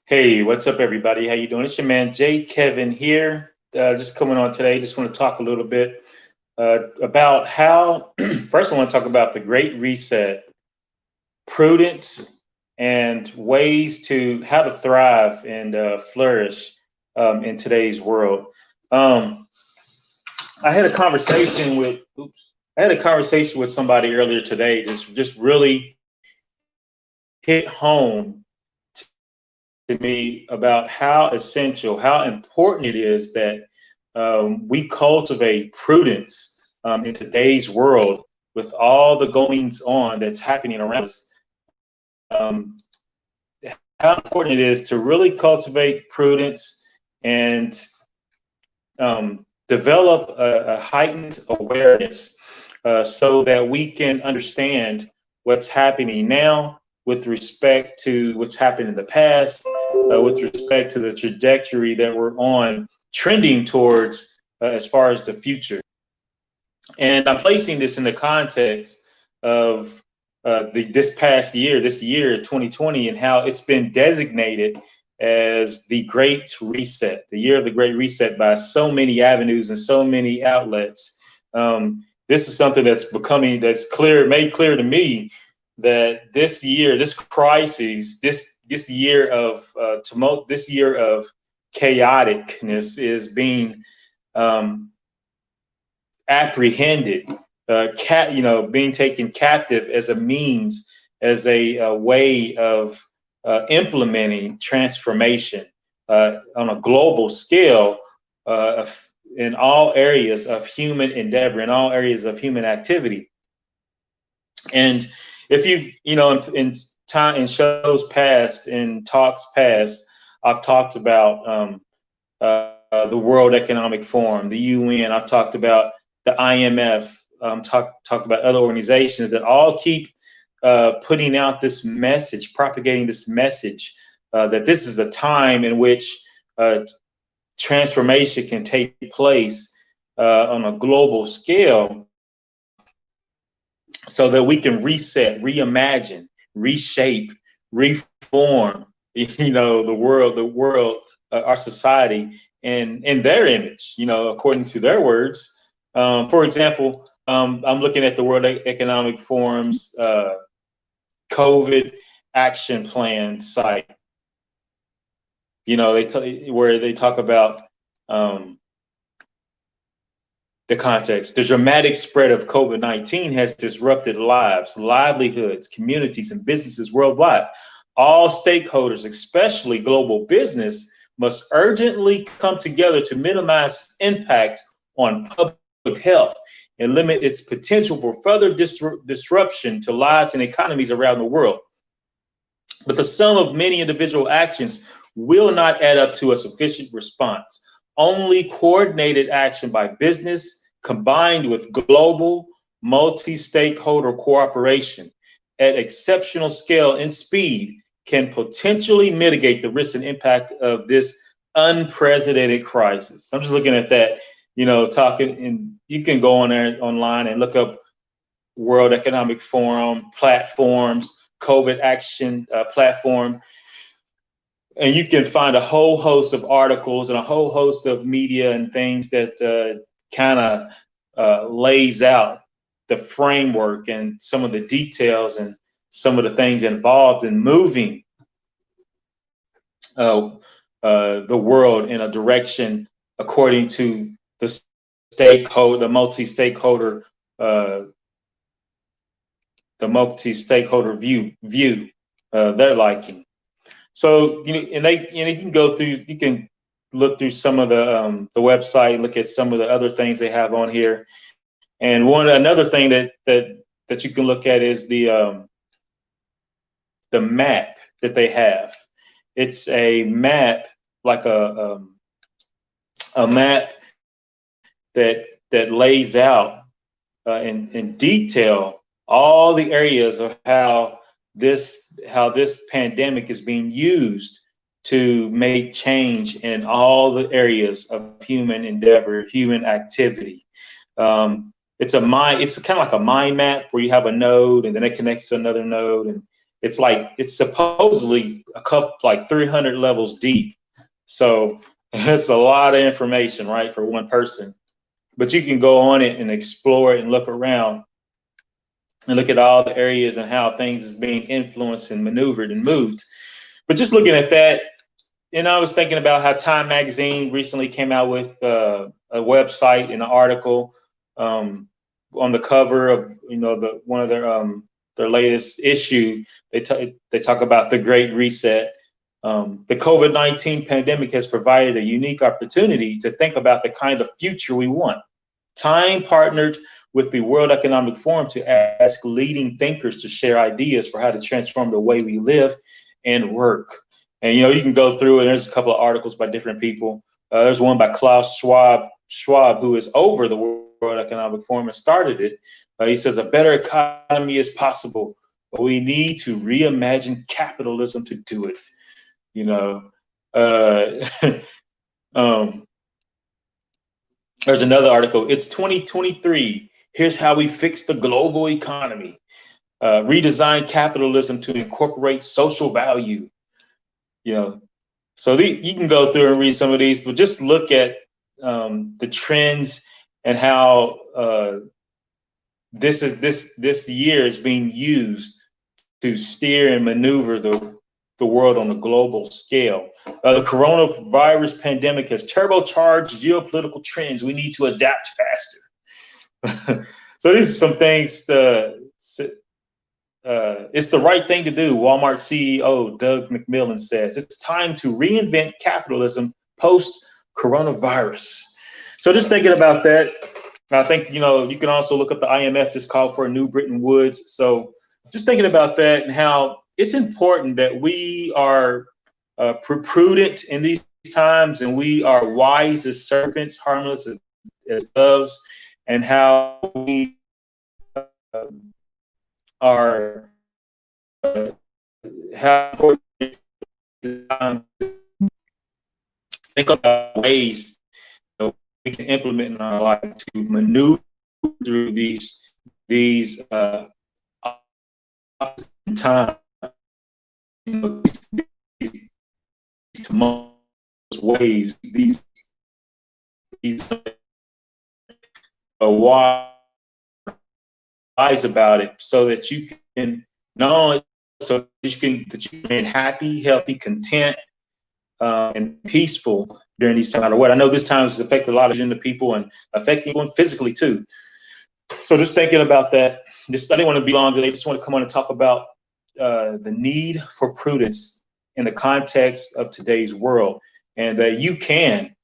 Hey, what's up, everybody? How you doing? It's your man Jay Kevin here. Just coming on today. Just want to talk a little bit about how. First, I want to talk about the Great Reset, prudence, and ways to how to thrive and flourish in today's world. Um, I had a conversation with. Oops. I had a conversation with somebody earlier today. Just really hit home to me about how essential, how important it is that we cultivate prudence in today's world with all the goings on that's happening around us. Um, how important it is to really cultivate prudence and develop a heightened awareness so that we can understand what's happening now with respect to what's happened in the past, with respect to the trajectory that we're on, trending towards as far as the future. And I'm placing this in the context of this past year, this year 2020, and how it's been designated as the Great Reset, the year of the Great Reset by so many avenues and so many outlets. This is something that's made clear to me that this year, this crisis, this year of tumult, this year of chaoticness is being apprehended, being taken captive as a means, as a way of implementing transformation on a global scale in all areas of human endeavor, in all areas of human activity. And if in time, in shows past, in talks past, I've talked about the World Economic Forum, the UN. I've talked about the IMF. Talked about other organizations that all keep putting out this message, propagating this message that this is a time in which transformation can take place on a global scale, so that we can reset, reimagine, reshape, reform, the world, our society, in their image, according to their words. For example, I'm looking at the World Economic Forum's COVID action plan site. Where they talk about the context. The dramatic spread of COVID-19 has disrupted lives, livelihoods, communities, and businesses worldwide. All stakeholders, especially global business, must urgently come together to minimize impact on public health and limit its potential for further disruption to lives and economies around the world. But the sum of many individual actions will not add up to a sufficient response. Only coordinated action by business, combined with global multi-stakeholder cooperation at exceptional scale and speed, can potentially mitigate the risk and impact of this unprecedented crisis. I'm just looking at that, talking, and you can go on there online and look up World Economic Forum platforms, COVID action platform, and you can find a whole host of articles and a whole host of media and things that kind of lays out the framework and some of the details and some of the things involved in moving the world in a direction according to the multi-stakeholder view, their liking. So and you can go through, you can look through some of the website, look at some of the other things they have on here. And another thing that you can look at is the map that they have. It's a map, like a map that lays out in detail all the areas of how this pandemic is being used to make change in all the areas of human endeavor, human activity. It's kind of like a mind map where you have a node and then it connects to another node, and it's supposedly a couple, like 300 levels deep. So it's a lot of information, right, for one person. But you can go on it and explore it and look around and look at all the areas and how things is being influenced and maneuvered and moved. But just looking at that, I was thinking about how Time Magazine recently came out with a website and an article on the cover of one of their latest issue. They talk about the Great Reset. The COVID-19 pandemic has provided a unique opportunity to think about the kind of future we want. Time partnered with the World Economic Forum to ask leading thinkers to share ideas for how to transform the way we live and work. And you can go through it. There's a couple of articles by different people. There's one by Klaus Schwab, who is over the World Economic Forum and started it. He says a better economy is possible, but we need to reimagine capitalism to do it. There's another article. It's 2023. Here's how we fix the global economy. Redesign capitalism to incorporate social value. So you can go through and read some of these, but just look at the trends and how this year is being used to steer and maneuver the world on a global scale. The coronavirus pandemic has turbocharged geopolitical trends. We need to adapt faster. So these are some things. It's the right thing to do. Walmart CEO Doug McMillon says it's time to reinvent capitalism post-coronavirus. So just thinking about that, I think you can also look up the IMF just called for a new Bretton Woods. So just thinking about that and how it's important that we are prudent in these times, and we are wise as serpents, harmless as doves, and how we are how important think about ways we can implement in our life to maneuver through these times. These tumultuous waves, these wise about it, so that you can that you can remain happy, healthy, content, and peaceful during these times. No matter what, I know this time has affected a lot of people and affecting people physically too. So just thinking about that. I didn't want to be long today. Just want to come on and talk about the need for prudence in the context of today's world, and that you can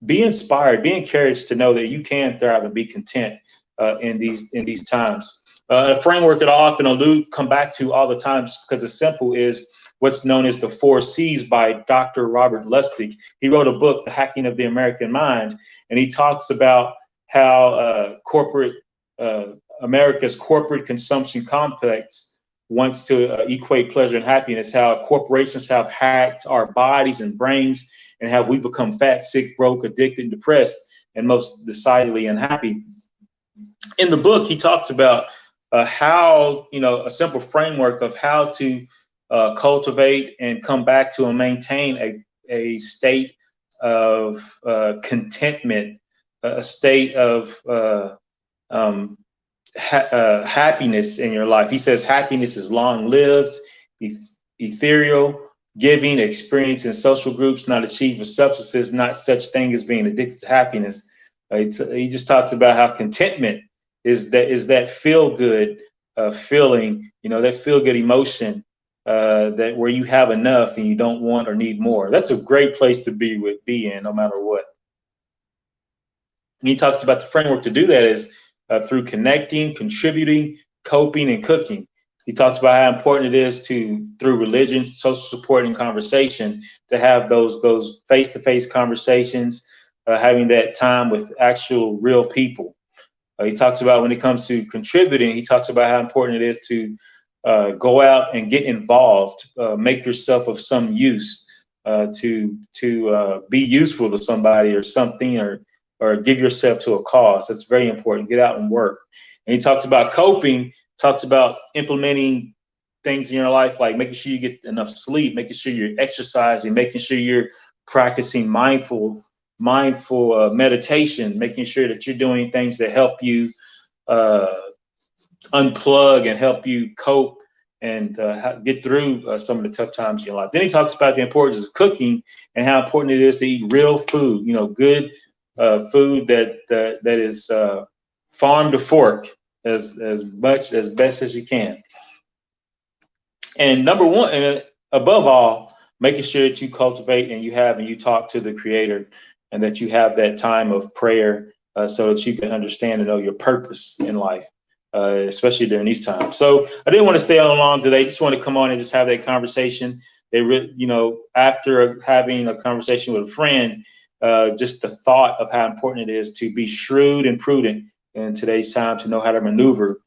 be inspired, be encouraged to know that you can thrive and be content in these times. A framework that I often come back to all the time, because it's simple, is what's known as the 4 C's by Dr. Robert Lustig. He wrote a book, The Hacking of the American Mind, and he talks about how America's corporate consumption complex wants to equate pleasure and happiness, how corporations have hacked our bodies and brains, and how we become fat, sick, broke, addicted, depressed, and most decidedly unhappy. In the book, he talks about how, a simple framework of how to cultivate and come back to and maintain a state of contentment, a state of happiness in your life. He says happiness is long-lived, ethereal, giving, experience in social groups, not achieved with substances, not such thing as being addicted to happiness. He just talks about how contentment is that feel-good feeling, that feel-good emotion, that where you have enough and you don't want or need more. That's a great place to be in, no matter what. And he talks about the framework to do that is through connecting, contributing, coping, and cooking. He talks about how important it is through religion, social support, and conversation, to have those face-to-face conversations, having that time with actual real people. He talks about when it comes to contributing, he talks about how important it is to go out and get involved, make yourself of some use, to be useful to somebody or something, or give yourself to a cause. That's very important. Get out and work. And he talks about coping, talks about implementing things in your life, like making sure you get enough sleep, making sure you're exercising, making sure you're practicing mindful meditation, making sure that you're doing things that help you unplug and help you cope and get through some of the tough times in your life. Then he talks about the importance of cooking and how important it is to eat real food, good food that is farm to fork as best as you can. And number one, and above all, making sure that you cultivate and you talk to the Creator, and that you have that time of prayer so that you can understand and know your purpose in life, especially during these times. So I didn't want to stay on long today. Just want to come on and just have that conversation. After having a conversation with a friend, just the thought of how important it is to be shrewd and prudent in today's time, to know how to maneuver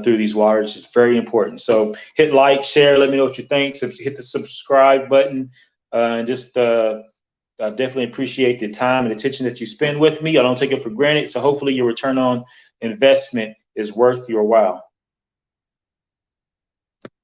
through these waters is very important. So hit like, share, let me know what you think. So if you hit the subscribe button, and just I definitely appreciate the time and attention that you spend with me. I don't take it for granted. So hopefully your return on investment is worth your while.